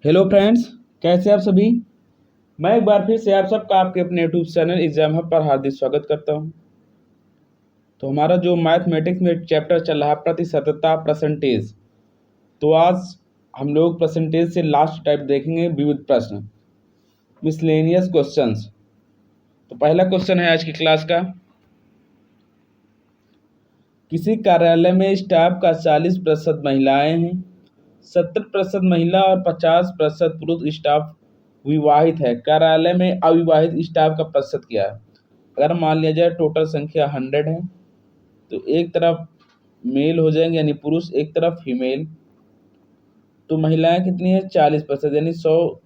Hello friends, कैसे आप सभी। मैं एक बार फिर से आप सबका आपके अपने यूट्यूब चैनल एग्जाम हब पर हार्दिक स्वागत करता हूं। तो हमारा जो मैथमेटिक्स में चैप्टर चल रहा है प्रतिशतता परसेंटेज, तो आज हम लोग परसेंटेज से लास्ट टाइप देखेंगे विविध प्रश्न, मिसलेनियस क्वेश्चंस। तो पहला क्वेश्चन है आज की क्लास का। किसी कार्यालय में स्टाफ का 40% महिलाएं हैं, 70% महिला और 50% पुरुष स्टाफ विवाहित है। कार्यालय में अविवाहित स्टाफ का प्रतिशत क्या है। अगर मान लिया जाए टोटल संख्या 100 है, तो एक तरफ मेल हो जाएंगे यानी पुरुष, एक तरफ फीमेल। तो महिलाएं कितनी है 40%, यानी 100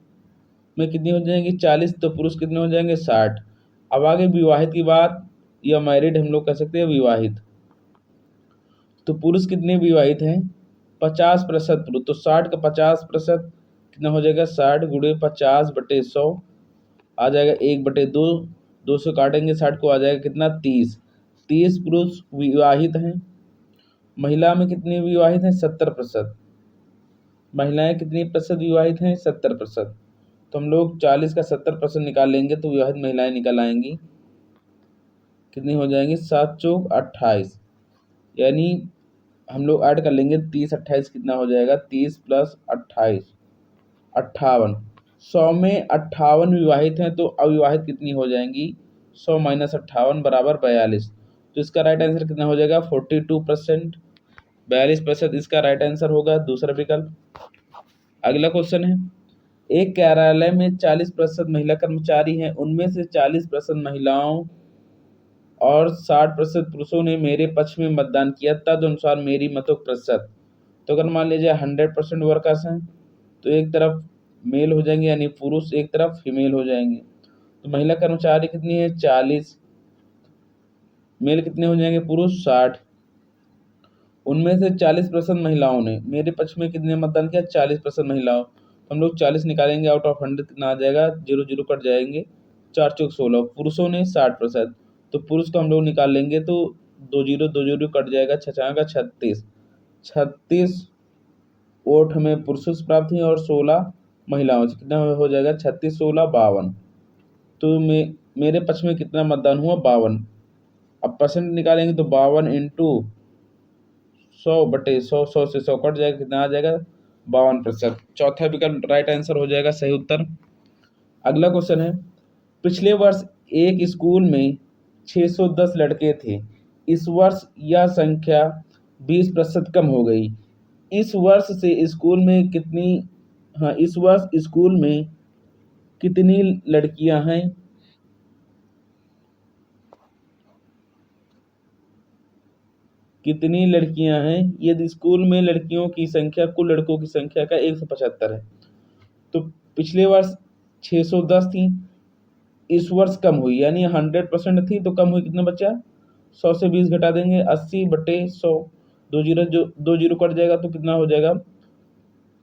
में कितनी हो जाएंगी 40, तो पुरुष कितने हो जाएंगे 60। अब आगे विवाहित की बात, या मैरिड हम लोग कह सकते हैं विवाहित। तो पुरुष कितने विवाहित हैं 50% पुरुष, तो 60 का 50% कितना हो जाएगा 60 गुणे 50/100 आ जाएगा 1/2। 2 से काटेंगे 60 को, आ जाएगा कितना 30। 30 पुरुष विवाहित हैं। महिला में कितनी विवाहित हैं 70%। महिलाएं कितनी प्रतिशत विवाहित हैं 70%। तो हम लोग 40 का 70% निकाल लेंगे तो विवाहित महिलाएं निकल आएंगी। कितनी हो जाएंगी 7 चौक 28, यानी हम लोग ऐड कर लेंगे 30 28 कितना हो जाएगा 30 + 28 58। 100 में 58 विवाहित हैं, तो अविवाहित कितनी हो जाएंगी 100 - 58 = 42। तो इसका राइट आंसर कितना हो जाएगा 42%। 42% इसका राइट आंसर होगा, दूसरा विकल्प। अगला क्वेश्चन है, एक कार्यालय में 40% महिला कर्मचारी हैं, उनमें से 40% महिलाओं और 60% पुरुषों ने मेरे पक्ष में मतदान किया, तदनुसार मेरी मतों का प्रतिशत। तो अगर मान लीजिए 100% वर्कर्स हैं, तो एक तरफ मेल हो जाएंगे यानी पुरुष, एक तरफ फीमेल हो जाएंगे। तो महिला कर्मचारी कितनी है 40, मेल कितने हो जाएंगे पुरुष 60। उनमें से 40% महिलाओं ने मेरे पक्ष में कितने मतदान किया 40% महिलाओं। तो हम लोग 40 निकालेंगे, आउट ऑफ 100 कितना आ जाएगा, 0 0 कट जाएंगे, 4 चौक 16। पुरुषों ने 60%, तो पुरुष को हम लोग निकाल लेंगे तो 2 0 2 0 कट जाएगा, 36 36 वोट हमें पुरुषों से प्राप्त हुई और 16 महिलाओं से। कितना हो जाएगा 36 16 52। तो मेरे पक्ष में कितना मतदान हुआ 52। अब परसेंट निकालेंगे तो 52 × 100/100, 100 से 100 कट जाएगा, कितना आ जाएगा 52%। चौथा विकल्प राइट आंसर हो जाएगा, सही उत्तर। अगला क्वेश्चन है, पिछले वर्ष एक स्कूल में 610 लड़के थे, इस वर्ष यह संख्या 20% कम हो गई। इस वर्ष से स्कूल में कितनी इस वर्ष स्कूल में कितनी लड़कियां हैं। कितनी लड़कियां हैं, यदि स्कूल में लड़कियों की संख्या कुल लड़कों की संख्या का 175 है, तो पिछले वर्ष 610 थी, इस वर्ष कम हुई, यानी 100% थी तो कम हुई, कितना बचा 100 से 20 घटा देंगे 80/100। 2 जीरो कट जाएगा तो कितना हो जाएगा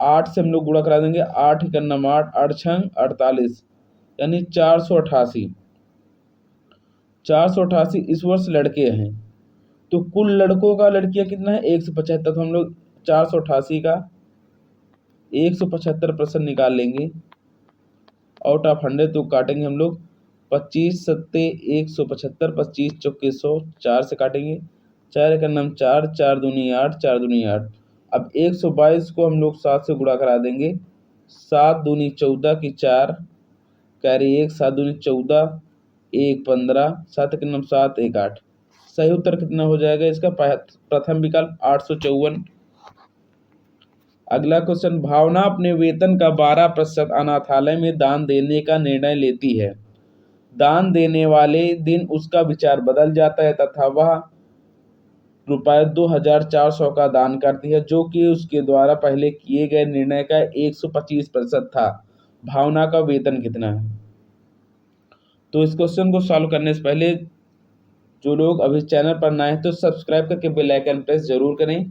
8 से हम लोग गुणा करा देंगे, 8 × 9 8, 8 6 48, यानी 488। 488 इस वर्ष लड़के हैं, तो कुल लड़कों का लड़कियां कितना है 175। तो हम लोग 488 का 175% निकाल लेंगे, आउट ऑफ 100 तो काटेंगे हम लोग 25 सत्ते 175, 25 चौके 100, 4 से काटेंगे, 4 का नाम 4, 4 दूनी 8, 4 दूनी 8। अब 122 को हम लोग 7 से गुणा करा देंगे, 7 दूनी 14 की 4, कैरी 1, 7 दूनी 14, 1 15, 7 के नाम 7, 1 8। सही उत्तर कितना हो जाएगा इसका प्रथम विकल्प 854। अगला क्वेश्चन, भावना अपने वेतन का 12% अनाथालय में दान देने का निर्णय लेती है। दान देने वाले दिन उसका विचार बदल जाता है तथा वह ₹2400 का दान करती है, जो कि उसके द्वारा पहले किए गए निर्णय का 125% था। भावना का वेतन कितना है। तो इस क्वेश्चन को सॉल्व करने से पहले जो लोग अभी चैनल पर नए हैं तो सब्सक्राइब करके बेल आइकन प्रेस जरूर करें,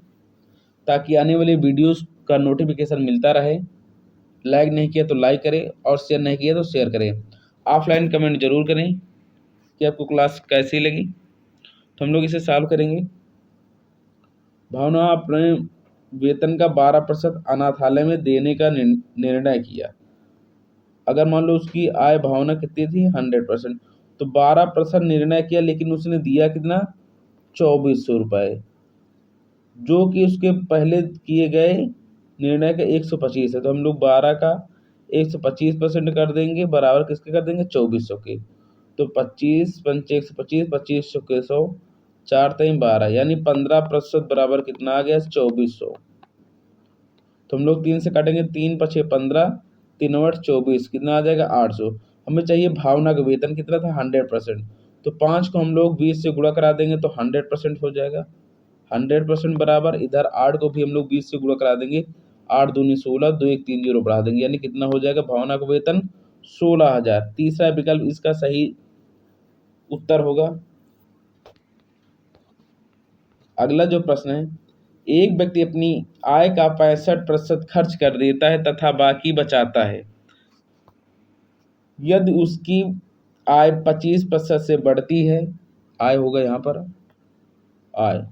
ताकि आने वाली वीडियोस का नोटिफिकेशन मिलता रहे। लाइक नहीं किया तो लाइक करें और शेयर नहीं किया तो शेयर करें। ऑफलाइन कमेंट जरूर करें कि आपको क्लास कैसी लगी। तो हम लोग इसे सॉल्व करेंगे। भावना अपने वेतन का 12% अनाथालय में देने का निर्णय किया। अगर मान लो उसकी आय भावना कितनी थी 100%, तो 12% निर्णय किया, लेकिन उसने दिया कितना 2400 रुपये, जो कि उसके पहले किए गए निर्णय का 125 है। तो हम लोग 12 का 125% कर देंगे, बराबर किसके कर देंगे 2400 के। तो 25 पंचे 125, 25 के 100, 4 3 12, यानी 15% बराबर कितना आ गया 2400। तो हम लोग 3 से काटेंगे, 3 पछे 15, 3 8 24, कितना आ जाएगा 800। हमें चाहिए भावना का वेतन कितना था 100%, तो 5 को हम लोग 20 से गुणा करा देंगे तो 100% हो जाएगा। 100% बराबर इधर 8 को भी हम लोग 20 से गुणा करा देंगे, 8 दूनी 16, 2 1 3 0 बढ़ा देंगे, यानी कितना हो जाएगा भावना का वेतन 16,000। तीसरा विकल्प इसका सही उत्तर होगा। अगला जो प्रश्न है, एक व्यक्ति अपनी आय का 65% खर्च कर देता है तथा बाकी बचाता है। यदि उसकी आय 25% से बढ़ती है, आय होगा यहाँ पर आय,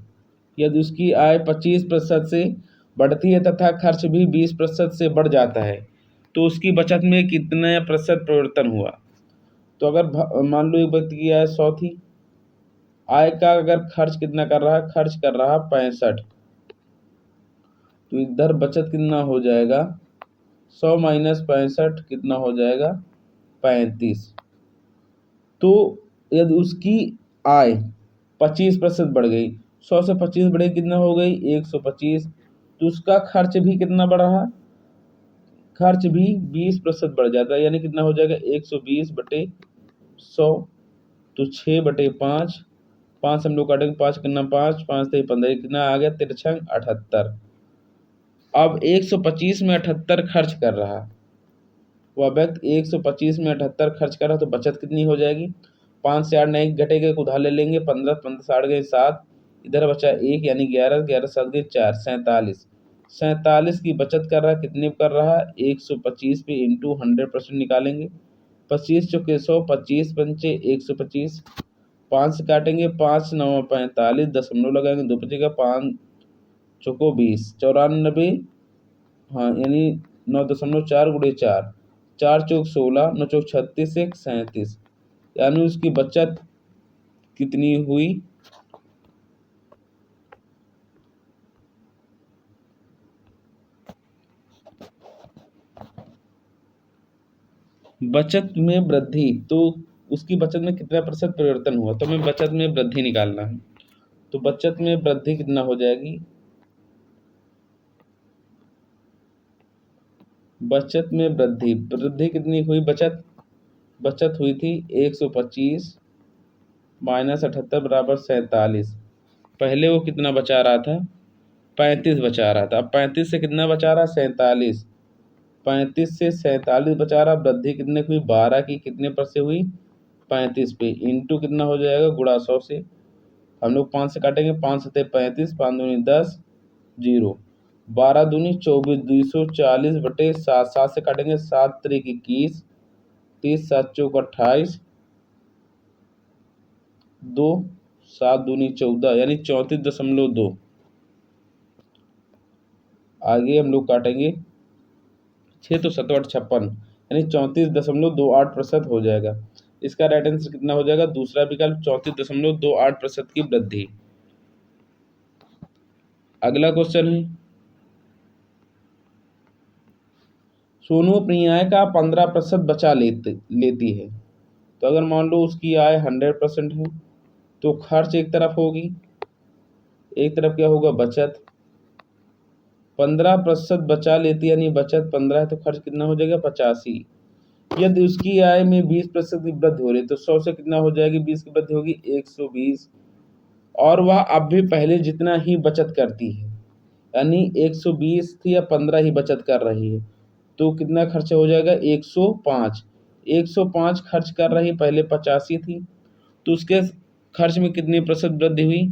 यदि उसकी आय 25% से बढ़ती है तथा खर्च भी 20% से बढ़ जाता है, तो उसकी बचत में कितने प्रतिशत परिवर्तन हुआ। तो अगर मान लो एक व्यक्ति की आय 100 थी, आय का अगर खर्च कितना कर रहा है, खर्च कर रहा 65, तो इधर बचत कितना हो जाएगा 100 माइनस 65 कितना हो जाएगा 35। तो यदि उसकी आय 25% बढ़ गई, 100 से 25 बढ़े कितना हो गई 125, तो उसका खर्च भी कितना बढ़ रहा, खर्च भी 20% बढ़ जाता है, यानी कितना हो जाएगा 120/100। तो 6/5, 5 हम लोग काटेंगे, 5 कितना 5, 5 से 15, कितना आ गया 3 78। अब 125 में 78 खर्च कर रहा, वह व्यक्ति 125 में 78 खर्च कर रहा, तो बचत कितनी हो जाएगी। 5 से 8 नहीं घटेगा, उधार ले लेंगे, 15 15 से 8 गए 7, इधर बचा 1, यानी 11 11 7 गए 4, 47। 47 की बचत कर रहा, कितने कर रहा 125 पे इंटू 100% निकालेंगे। 25 चौके 100, 25 पंचे 125, 5 से काटेंगे, 5 9 45, दशमलव लगाएंगे, 2 बचेगा, 5 चौको 20, 94, हाँ यानी 9.4 गुणे 4, 4 चौक 16, 9 चौक 36, 1 37, यानी उसकी बचत कितनी हुई, बचत में वृद्धि। तो उसकी बचत में कितना प्रतिशत परिवर्तन हुआ, तो हमें बचत में वृद्धि निकालना है। तो बचत में वृद्धि कितना हो जाएगी, बचत में वृद्धि, वृद्धि कितनी हुई, बचत हुई थी 125 माइनस 78 बराबर 47। पहले वो कितना बचा रहा था 35 बचा रहा था, अब 35 से कितना बचा रहा 47, 35 से 47 बचा रहा, वृद्धि कितने की हुई 12 की, कितने पर से हुई 35 पे, इंटू कितना हो जाएगा गुणा 100 से। हम लोग 5 से काटेंगे, 5 सत्ते 35, 5 दूनी 10, 0, 12 दूनी 24, 240/7, 7 से काटेंगे, 7 त्रिक 21, 30 7 चौक 28, 2 7 दूनी 14, यानी 34.2। आगे हम लोग काटेंगे 6 तो 7 8 56, यानी 34.28% हो जाएगा। इसका राइट आंसर कितना हो जाएगा, दूसरा विकल्प 34.28% की वृद्धि। अगला क्वेश्चन है, सोनू अपनी आय का 15% बचा लेती है। तो अगर मान लो उसकी आय 100% है, तो खर्च एक तरफ होगी, एक तरफ क्या होगा बचत। 15% बचा लेती है, यानी बचत 15 है, तो खर्च कितना हो जाएगा 85। यदि उसकी आय में 20% की वृद्धि हो रही है, तो 100 से कितना हो जाएगी 20 की वृद्धि होगी 120, और वह अब भी पहले जितना ही बचत करती है, यानी 120 थी या 15 ही बचत कर रही है, तो कितना खर्च हो जाएगा 105। 105 खर्च कर रही, पहले 85 थी, तो उसके खर्च में कितनी प्रतिशत वृद्धि हुई,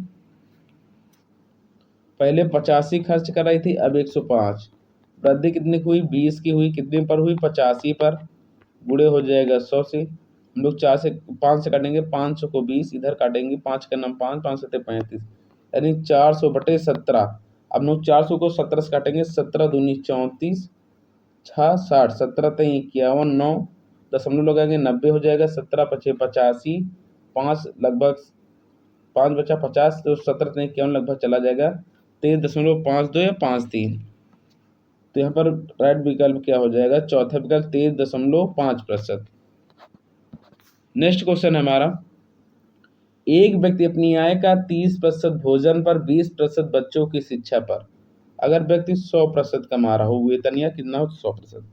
पहले 85 खर्च कर रही थी, अब 105, वृद्धि कितनी की हुई 20 की हुई, कितने पर हुई 85 पर, गुणे हो जाएगा 100 से। हम लोग 4 से 5 से काटेंगे, 5 को 20, इधर काटेंगे, 5 का नाम 5, 5 सत्ते 35, यानी 400/17, अब लोग 400 को 17 से काटेंगे, 17 दूनी 34, 6 60, 17 3 51, 9 दशमलव लगाएंगे 90 हो जाएगा, 17 पचे 85, 5 लगभग 5 बचा 50, तो 17 3 51 लगभग चला जाएगा 23.52 या 53। तो यहाँ पर राइट विकल्प क्या हो जाएगा, चौथा विकल्प 23.5%। नेक्स्ट क्वेश्चन है हमारा, एक व्यक्ति अपनी आय का 30% भोजन पर, 20% बच्चों की शिक्षा पर। अगर व्यक्ति 100% कमा रहा हो, वेतन या कितना हो, 100%,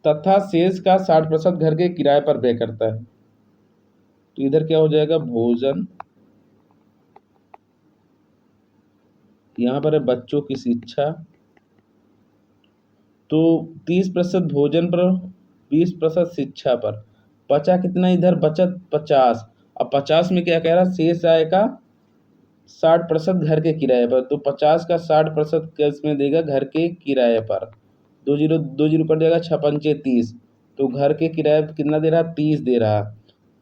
तथा शेष का 60% घर के किराए पर व्यय करता है, तो इधर क्या हो जाएगा, भोजन, यहाँ पर है बच्चों की शिक्षा। तो 30% भोजन पर, 20% शिक्षा पर, बचा कितना, इधर बचत 50। अब 50 में क्या कह रहा, शेष आय का 60% घर के किराए पर, तो 50 का 60% कैश में देगा घर के किराए पर, 2 जीरो कट जाएगा, 6 पंचे 30, तो घर के किराए पर कितना दे रहा, 30 दे रहा।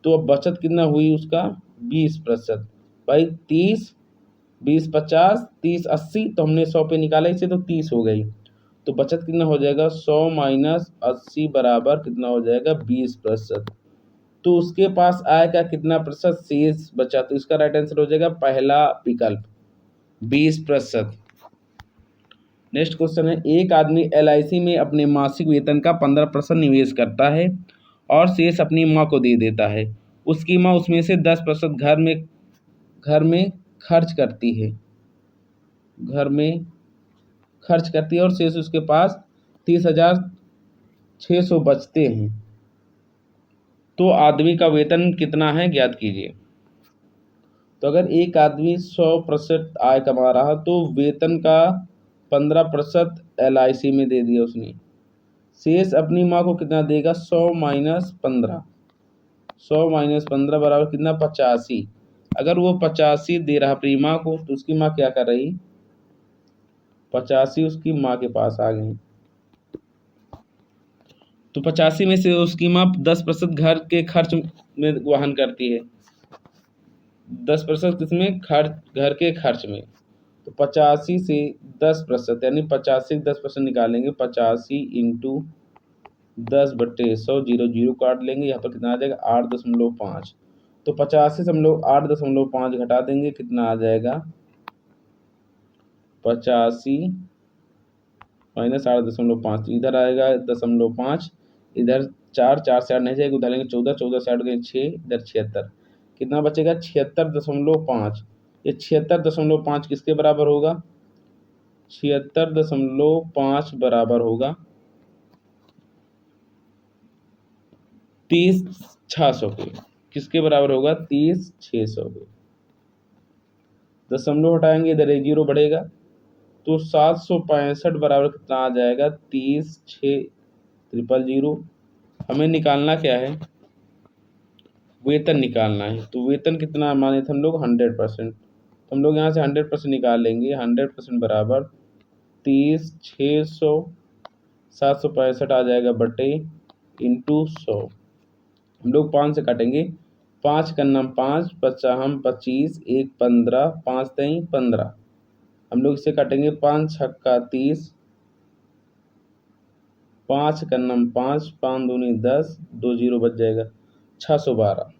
तो अब बचत कितना हुई उसका, 20%। भाई 30, 20 50, 30 80, तो हमने 100 पे निकाला इसे, तो 30 हो गई। तो बचत कितना हो जाएगा, 100 माइनस 80 बराबर कितना हो जाएगा, 20%। तो उसके पास आय का कितना प्रतिशत शेष बचा, तो इसका राइट आंसर हो जाएगा पहला विकल्प, 20%। नेक्स्ट क्वेश्चन है, एक आदमी LIC में अपने मासिक वेतन का 15% निवेश करता है और शेष अपनी माँ को दे देता है। उसकी माँ उसमें से 10% घर में खर्च करती है, घर में खर्च करती है, और शेष उसके पास 30,600 बचते हैं। तो आदमी का वेतन कितना है, ज्ञात कीजिए। तो अगर एक आदमी 100% आय कमा रहा, तो वेतन का 15% LIC में दे दिया उसने, शेष अपनी माँ को कितना देगा, 100 माइनस 15 बराबर कितना, 85। अगर वो 85 दे रहा अपनी माँ को, तो उसकी माँ क्या कर रही, 85 उसकी माँ के पास आ गई, तो 85 में से उसकी माँ 10% घर के खर्च में वहन करती है, 10% किसमें, खर्च, घर के खर्च में। तो 85 से 10%, यानी 85 10% निकालेंगे, 85 इंटू 10/100, 0 0 काट लेंगे, यहाँ पर कितना आ जाएगा, 8.5। तो 85 से हम लोग 8.5 घटा देंगे, कितना आ जाएगा, 85 माइनस 8.5, इधर आएगा 0.5, इधर 4 4 से 8 नहीं जाएगा, उधर लेंगे 14, 14 से 8 गए 6, इधर 76, कितना बचेगा, 76.5। ये 76.5 किसके बराबर होगा, 76.5 बराबर होगा 30,600 के। किसके बराबर होगा, 30,600 के। दशमलव हटाएंगे, इधर 1 जीरो बढ़ेगा, तो 765 बराबर कितना आ जाएगा, 30,600। हमें निकालना क्या है, वेतन निकालना है। तो वेतन कितना माने थे हम लोग, 100%। तो हम लोग यहाँ से 100% निकाल लेंगे, 100% बराबर 30,600, 765 आ जाएगा बटे इंटू 100। हम लोग 5 से काटेंगे, 5 का नाम 5, 55 25, 1 15, 5 3 15। हम लोग इसे काटेंगे, 5 छक्का 30, 5 का नाम 5, 5 दूनी 10, 2 जीरो बच जाएगा, 612।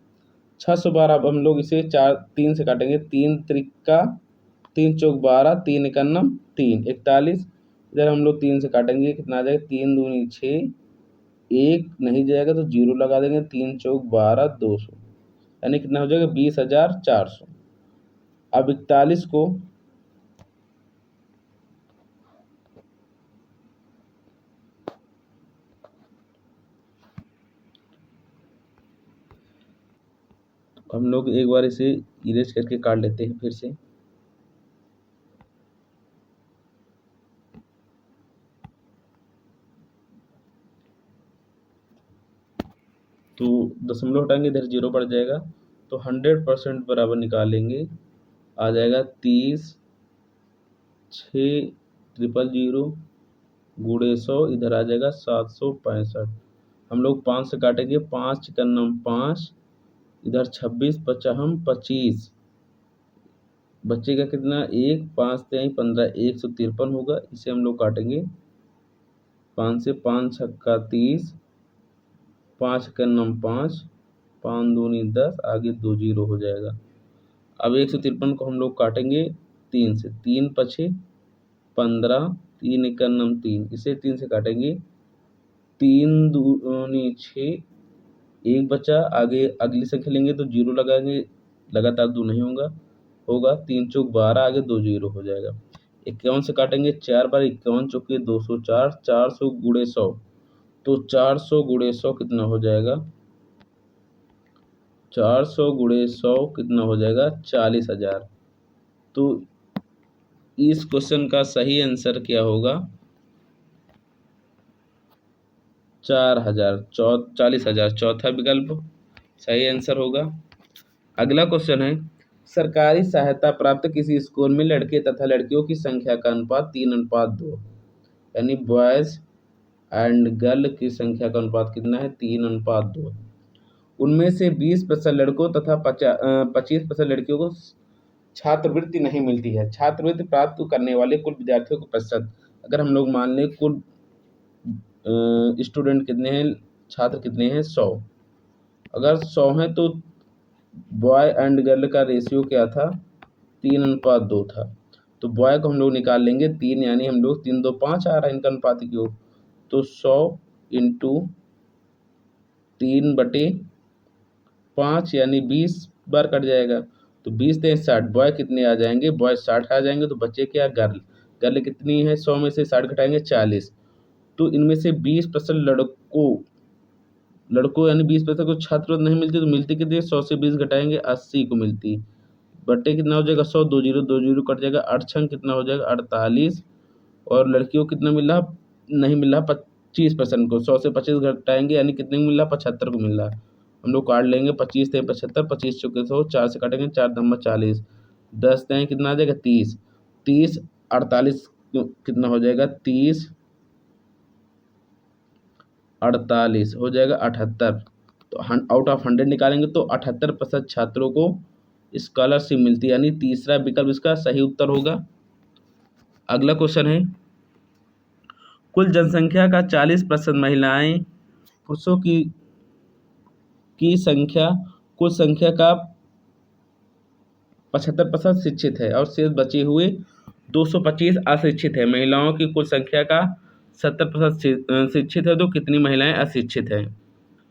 612। अब हम लोग इसे 3 से काटेंगे, 3 त्रिका 3 चौक 12, 3 इकन्नम 3 41। इधर हम लोग 3 से काटेंगे, कितना आ जाएगा, 3 दूनी 6, 1 नहीं जाएगा तो 0 लगा देंगे, 3 चौक 12, 200, यानी कितना हो जाएगा, 20,400। अब 41 को हम लोग एक बार इसे इरेज करके काट लेते हैं फिर से। तो दशमलव हटाएंगे, इधर 0 पड़ जाएगा, तो 100% बराबर निकालेंगे, आ जाएगा 30,600 गुणे 100, इधर आ जाएगा 765। हम लोग 5 से काटेंगे, 5 कन्नम 5, इधर 26 पचाहम 25, बचेगा कितना, 1, 5 3 15, 153 होगा। इसे हम लोग काटेंगे 5 से, 5 छक्का 30, 5 का नम 5, 5 दूनी 10, आगे 2 जीरो हो जाएगा। अब 153 को हम लोग काटेंगे 3 से, 3 पछे 15, 3 एक नम 3, इसे 3 से काटेंगे, 3 दूनी 6, 1 बचा, आगे अगली संख्या लेंगे तो जीरो लगाएंगे, लगातार 2 नहीं होगा 3 चौक 12, आगे 2 जीरो हो जाएगा। 51 से काटेंगे 4 बार, 51 चौके 204, 400 गुणे 100, तो 400 गुणे 100 कितना हो जाएगा, 400 गुणे 100 कितना हो जाएगा, 40,000। तो इस क्वेश्चन का सही आंसर क्या होगा, 40,000, चौथा विकल्प सही आंसर होगा। अगला क्वेश्चन है, सरकारी सहायता प्राप्त किसी स्कूल में लड़के तथा लड़कियों की संख्या का अनुपात 3:2, यानी बॉयज एंड गर्ल की संख्या का अनुपात कितना है, 3:2। उनमें से 20% लड़कों तथा 25% लड़कियों को छात्रवृत्ति नहीं मिलती है। छात्रवृत्ति प्राप्त करने वाले कुल विद्यार्थियों को प्रतिशत, अगर हम लोग मान लें कुल स्टूडेंट कितने हैं, छात्र कितने हैं, 100। अगर 100 हैं तो बॉय एंड गर्ल का रेशियो क्या था, 3:2 था। तो बॉय को हम लोग निकाल लेंगे 3, यानी हम लोग 3 2 5 आ रहा है इनका अनुपात की योग, तो 100 इंटू 3/5 यानी 20 बार कट जाएगा, तो 20 से 60, बॉय कितने आ जाएंगे, बॉय 60 आ जाएंगे, तो बच्चे क्या, गर्ल, गर्ल कितनी है, 100 में से 60 घटाएंगे 40, तो इनमें से 20% लड़कों यानी 20% को छात्रवृत्ति नहीं मिलती, तो मिलती कितनी, 100 से 20 घटाएंगे 80 को मिलती, बट्टे कितना हो जाएगा, 100, 2 जीरो कट जाएगा, 8 छंग कितना हो जाएगा, 48, और लड़कियों को कितना मिल रहा, नहीं मिल रहा 25% को, 100 से 25 घटाएंगे यानी कितने को मिल रहा, 75 को मिल रहा। हम लोग काट लेंगे, 25 से 75, 25 चौके 100, 4 से काटेंगे, 4 धम्मा 40, 10 दें कितना आ जाएगा, 30, 30 48 कितना हो जाएगा, 30 48 हो जाएगा 78। तो आउट ऑफ 100 निकालेंगे तो 78% छात्रों को स्कॉलरशिप मिलती है, यानी तीसरा विकल्प इसका सही उत्तर होगा। अगला क्वेश्चन है, कुल जनसंख्या का 40% महिलाएं, पुरुषों की संख्या कुल संख्या का 75% शिक्षित है और शेष बचे हुए 225 अशिक्षित है। महिलाओं की कुल संख्या का 70% शिक्षित है, तो कितनी महिलाएं अशिक्षित हैं।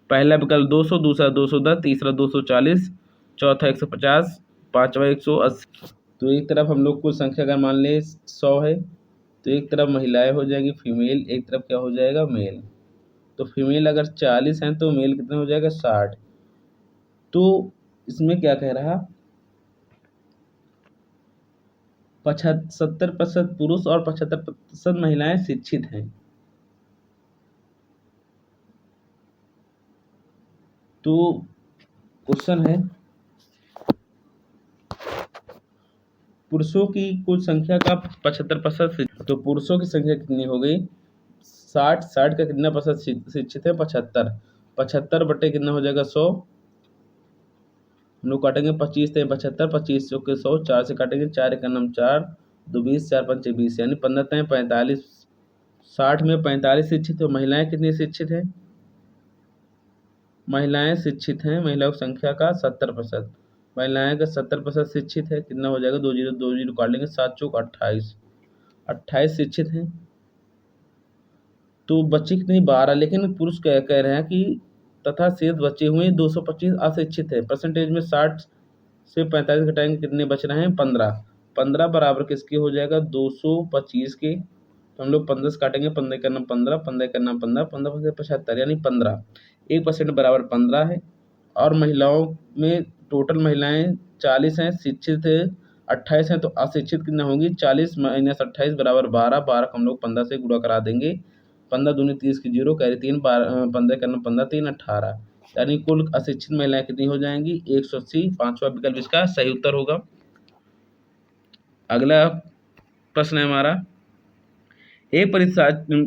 पहला विकल्प 200, दूसरा 210, तीसरा 240, चौथा 150, पांचवा 180। तो एक तरफ हम लोग कुल संख्या का मान लें 100 है, तो एक तरफ महिलाएं हो जाएगी फीमेल, एक तरफ क्या हो जाएगा, मेल। तो फीमेल अगर 40 हैं तो मेल कितना हो जाएगा, 60। तो इसमें क्या कह रहा, 70% पुरुष और 75% महिलाएं शिक्षित हैं। तो क्वेश्चन है, पुरुषों की कुल संख्या का 75%, तो पुरुषों की संख्या कितनी हो गई, 60 का कितना प्रतिशत शिक्षित है, 75, 75 बटे कितना हो जाएगा, 100। हम लोग काटेंगे 25 से 75, 25 चौके 100, 4 से काटेंगे, 4 एक नम 4, 2 20, 4 पंचे 20, यानी 15 तय 45, 60 में 45 शिक्षित है। महिलाएं कितनी शिक्षित है, महिलाएं शिक्षित हैं, महिलाओं की संख्या का 70%, महिलाएं का 70% शिक्षित है, कितना हो जाएगा, 2 जीरो काट लेंगे, 7 चौक 28, 28 शिक्षित हैं। तो बच्चे कितनी 12, लेकिन पुरुष कह रहे हैं कि तथा शेष बचे हुए 225 अशिक्षित है। परसेंटेज में 60 से 45 घटाएंगे, कितने बच रहे हैं, 15, 15 बराबर किसके हो जाएगा, 225 के। तो हम लोग 15 से काटेंगे, 15 करना 15, 15 करना 15, 15 75, यानी 15, 1% बराबर 15 है। और महिलाओं में टोटल महिलाएं 40 हैं, शिक्षित 28 हैं, तो अशिक्षित कितना होंगी, 40 माइनस 28 बराबर 12, 12 को हम लोग 15 से गुणा करा देंगे, 15 दूनी 30 की जीरो, कैरी 3, 15 करना 15, 3 18, यानी कुल अशिक्षित महिलाएं कितनी हो जाएंगी, 180। पांचवा विकल्प इसका सही उत्तर होगा। अगला प्रश्न है हमारा, एक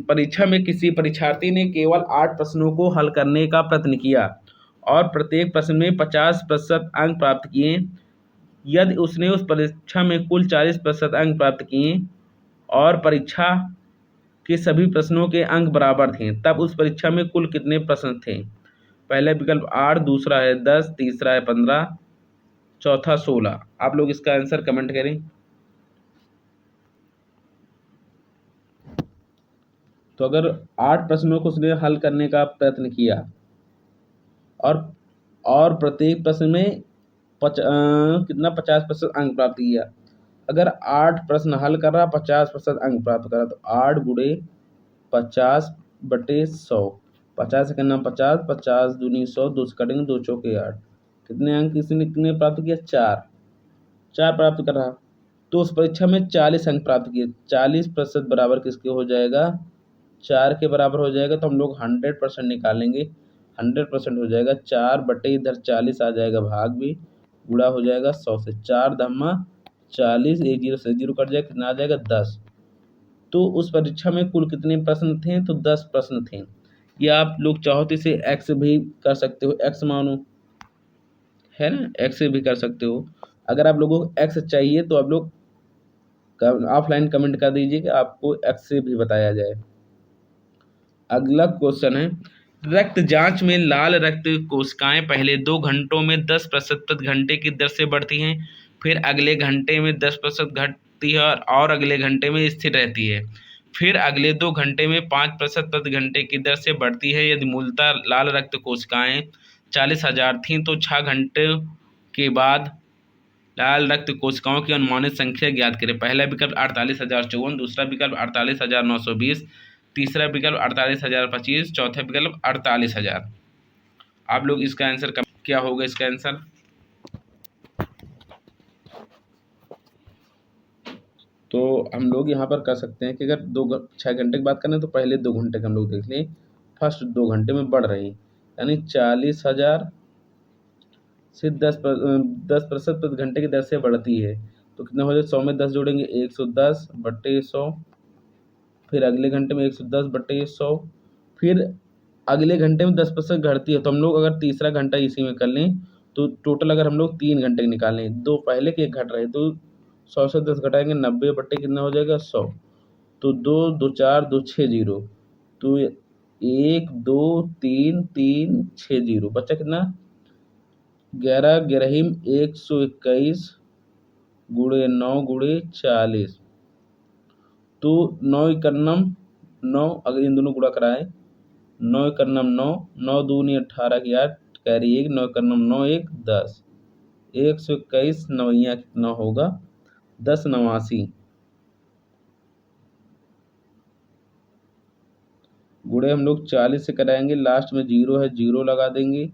परीक्षा में किसी परीक्षार्थी ने केवल 8 प्रश्नों को हल करने का प्रयत्न किया और प्रत्येक प्रश्न में 50% अंक प्राप्त किए, यदि उसने उस परीक्षा में कुल 40% अंक प्राप्त किए और परीक्षा के सभी प्रश्नों के अंक बराबर थे, तब उस परीक्षा में कुल कितने प्रश्न थे? पहला विकल्प 8, दूसरा है 10, तीसरा है 15, चौथा 16। आप लोग इसका आंसर कमेंट करें। तो अगर 8 प्रश्नों को उसने हल करने का प्रयत्न किया और प्रत्येक प्रश्न में कितना 50% अंक प्राप्त किया। अगर 8 प्रश्न हल कर रहा, 50% अंक प्राप्त करा, तो 8 गुणे 50/100। 50 से करना 50, 50 दूनी 100, 2 से कटेंगे, 2 चौके 8। कितने अंक इसने कितने प्राप्त किया? 4। 4 प्राप्त कर रहा, तो उस परीक्षा में 40 अंक प्राप्त किए। 40% बराबर किसके हो जाएगा? 4 के बराबर हो जाएगा। तो हम लोग 100% निकालेंगे, 100% हो जाएगा 4/, इधर 40 आ जाएगा, भाग भी गुणा हो जाएगा 100 से। 4 धम्मा 40, एक जीरो से जीरो कट जाएगा, कितना आ जाएगा? 10। तो उस परीक्षा में कुल कितने प्रश्न थे? तो 10 प्रश्न थे। या आप लोग चाहो तो इसे x भी कर सकते हो, x मानो, है ना, x से भी कर सकते हो। अगर आप लोगों को x चाहिए तो आप लोग ऑफलाइन कमेंट कर दीजिए कि आपको x से भी बताया जाए। अगला क्वेश्चन है, रक्त जांच में लाल रक्त कोशिकाएं पहले 2 घंटों में 10% घंटे की दर से बढ़ती हैं, फिर अगले घंटे में 10% घटती है और अगले घंटे में स्थिर रहती है, फिर अगले 2 घंटे में 5% घंटे की दर से बढ़ती है। यदि मूलतः लाल रक्त कोशिकाएं 40,000 थीं तो 6 घंटे के बाद लाल रक्त कोशिकाओं की अनुमानित संख्या ज्ञात करें। पहला विकल्प 48,054, दूसरा विकल्प 48,920, तीसरा विकल्प 48,025, चौथा विकल्प 48,000। आप लोग इसका आंसर क्या होगा? इसका आंसर तो हम लोग यहाँ पर कर सकते हैं कि अगर 6 घंटे की बात करें तो पहले 2 घंटे का हम लोग देख लें। फर्स्ट 2 घंटे में बढ़ रही, यानी 40,000 से 10% प्रति घंटे की दर से बढ़ती है। तो कितना हो जाए? 100 में 10 जोड़ेंगे, 110/100। फिर अगले घंटे में 110/100। फिर अगले घंटे में 10% घटती है। तो हम लोग अगर तीसरा घंटा इसी में कर लें तो टोटल अगर हम लोग 3 घंटे निकालें, 2 पहले के 1 घट रहे, तो 100 से 10 घटाएंगे, 90 कितना हो जाएगा? 100। तो 2 2 4 2 6 0, तो 1 2 3 3 6 0 बच्चा कितना? 11 ग्यारहिम 121 गुणे 9 गुणे 40। तो 9 एकन्नम 9, अगर इन दोनों गुणा कराएं, 9 एकन्नम 9, 9 दूनी 18 की 8, कैरी 1, 9 एकन्नम 9 1 10, 121 नवैया कितना होगा? 1089 गुणे हम लोग 40 से कराएंगे, लास्ट में जीरो है, जीरो लगा देंगे।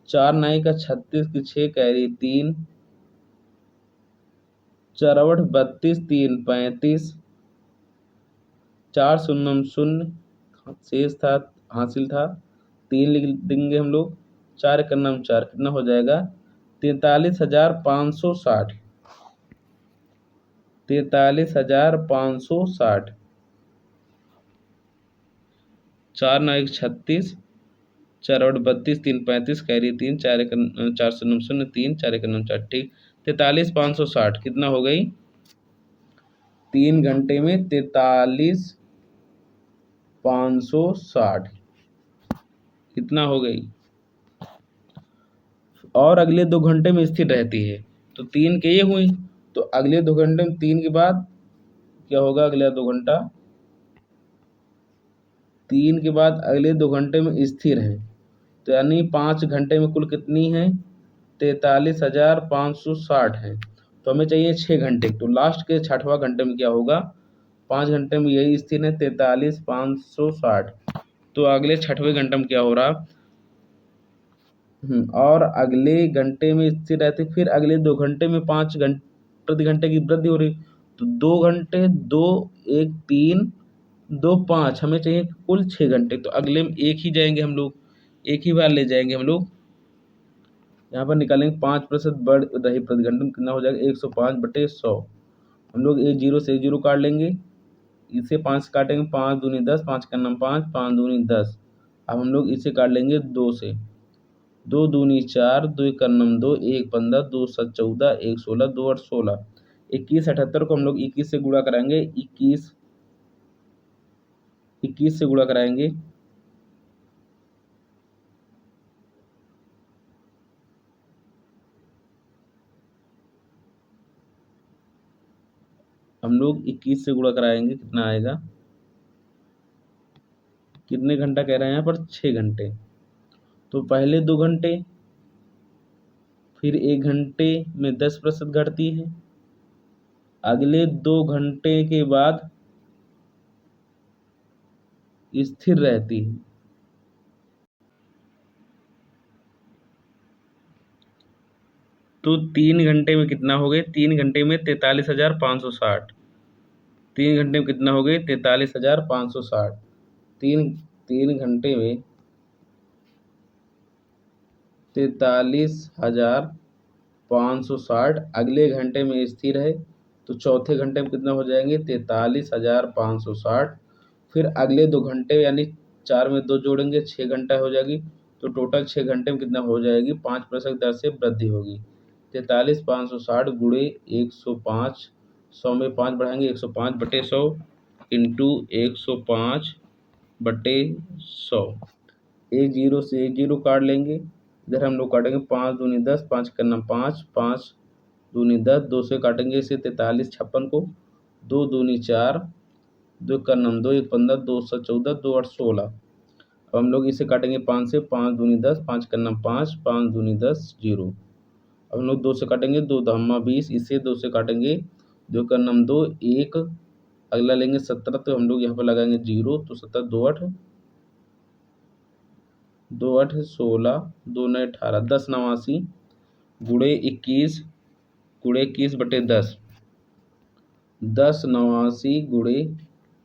4 9 का 36 की 6, कैरी 3, 4 8 32, 3 35, 4 शून्य 0 शेष था, हासिल था, 3 लिख देंगे हम लोग। 4 का नाम 4 कितना हो जाएगा? 43,560। 43,560। 4 9 36, 4 8 32, 3 35, कैरी 3, 4 4 शून्य 0 3, 4 1 4, ठीक। 43,560 कितना हो गई? 3 घंटे में 43,560 कितना हो गई? और अगले 2 घंटे में स्थिर रहती है। तो 3 के ये हुई, तो अगले 2 घंटे में 3 के बाद क्या होगा? अगले 2 घंटा 3 के बाद अगले 2 घंटे में स्थिर है। तो यानी 5 घंटे में कुल कितनी है? 43,560 है। तो हमें चाहिए 6 घंटे। तो लास्ट के 6वां घंटे में क्या होगा? 5 घंटे में यही स्थिर है 43,560। तो अगले 6वें घंटे में क्या हो रहा? और अगले घंटे में स्थिर रहती, फिर अगले 2 घंटे में 5 घंटे प्रति घंटे की वृद्धि हो रही। तो 2 घंटे 2 1 3 2 5, हमें चाहिए कुल 6 घंटे। तो अगले में एक ही जाएंगे हम लोग, एक ही बार ले जाएंगे हम लोग। यहाँ पर निकालेंगे 5% बढ़ रही प्रति घंटे में कितना हो जाएगा? 105/100। हम लोग एक जीरो से एक जीरो काट लेंगे, इसे 5 से काटेंगे, 5 दूनी 10, 5 का नाम 5, 5 दूनी 10। अब हम लोग इसे काट लेंगे 2 से, दो दूनी चार, दो एक नम दो, एक 15, दो 7 14, एक 16, दो 8 16। 21 78 को हम लोग 21 से गुणा कराएंगे, 21 से गुणा कराएंगे। हम लोग 21 से गुणा कराएंगे, कितना आएगा, कितने घंटा कह रहे हैं यहाँ पर, 6 घंटे। तो पहले 2 घंटे, फिर 1 घंटे में 10% घटती है, अगले 2 घंटे के बाद स्थिर रहती है। तो 3 घंटे में कितना हो गए, 3 घंटे में 43,560। 3 घंटे में कितना हो गए, 43,560। तीन तीन घंटे में 43,560, अगले घंटे में स्थिर है, तो चौथे घंटे में कितना हो जाएंगे, 43,560। फिर अगले 2 घंटे यानी 4 में 2 जोड़ेंगे, 6 घंटा हो जाएगी। तो टोटल 6 घंटे में कितना हो जाएगी, 5% दर से वृद्धि होगी। 43,560 गुणे 105, 100 में 5 बढ़ाएंगे, 105/100 इंटू 105/100। एक जीरो से एक जीरो काट लेंगे, इधर हम लोग काटेंगे 5 दूनी 10, 5 करना 5, 5 दूनी 10, 2 से काटेंगे इसे 43 56 को, 2 दूनी 4, 2 का नम 2, 1 15, 2 7 14, 2 8 16। अब हम लोग इसे काटेंगे 5 से, 5 दूनी 10, 5 का नम 5, 5 दूनी 10 जीरो। अब हम लोग 2 से काटेंगे, 2 दहम्मा 20, इसे 2 से काटेंगे, 2 का नम 2, 1, अगला लेंगे 17, तो हम लोग यहाँ पर लगाएंगे जीरो, तो 17 2 8 2 8 16, 2 9 18, 10 89 गुणे 21 गुणे 21/10, 10 89 गुणे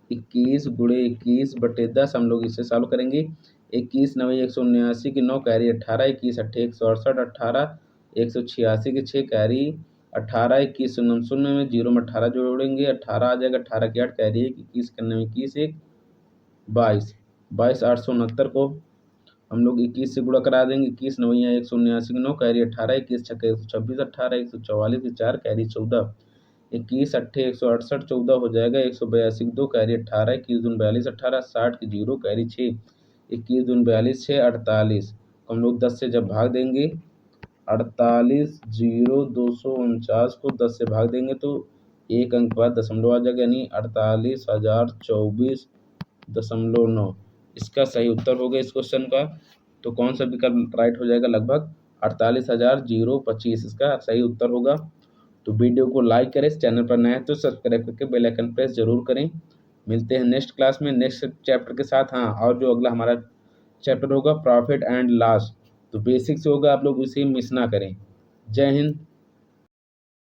21 हम लोग इसे सॉल्व करेंगे। 21 9 179 की 9 कैरी 18, 21 8 168, 18 186 के 6 कैरी 18, 21 शून्य शून्य में जीरो में 18 जोड़ेंगे, 18 आ जाएगा, 18 की 8 कैरी 1, 21 करने में 21 1 22, 22 869 को हम लोग 21 से गुणा करा देंगे। 21 नवैया 179 की 9 कैरी 18, 21 छक्के 126, 18 144 की 4 कैरी 14, 21 अट्ठे 168, 14 हो जाएगा, 182 की 2 कैरी 18, 21 दून 42, 18 60 की 0 कैरी 6, 21 दून 42 6 48। हम लोग 10 से जब भाग देंगे, 48 0 249 को 10 से भाग देंगे तो एक अंक बाद दशमलव आ जाएगा, यानी 48,024.9। इसका सही उत्तर हो गया इस क्वेश्चन का। तो कौन सा विकल्प राइट हो जाएगा, लगभग 48,025 इसका सही उत्तर होगा। तो वीडियो को लाइक करें, चैनल पर नए हैं तो सब्सक्राइब करके बेल आइकन प्रेस जरूर करें। मिलते हैं नेक्स्ट क्लास में नेक्स्ट चैप्टर के साथ। हाँ, और जो अगला हमारा चैप्टर होगा प्रॉफिट एंड लॉस, तो बेसिक से होगा, आप लोग उसे मिस ना करें। जय हिंद।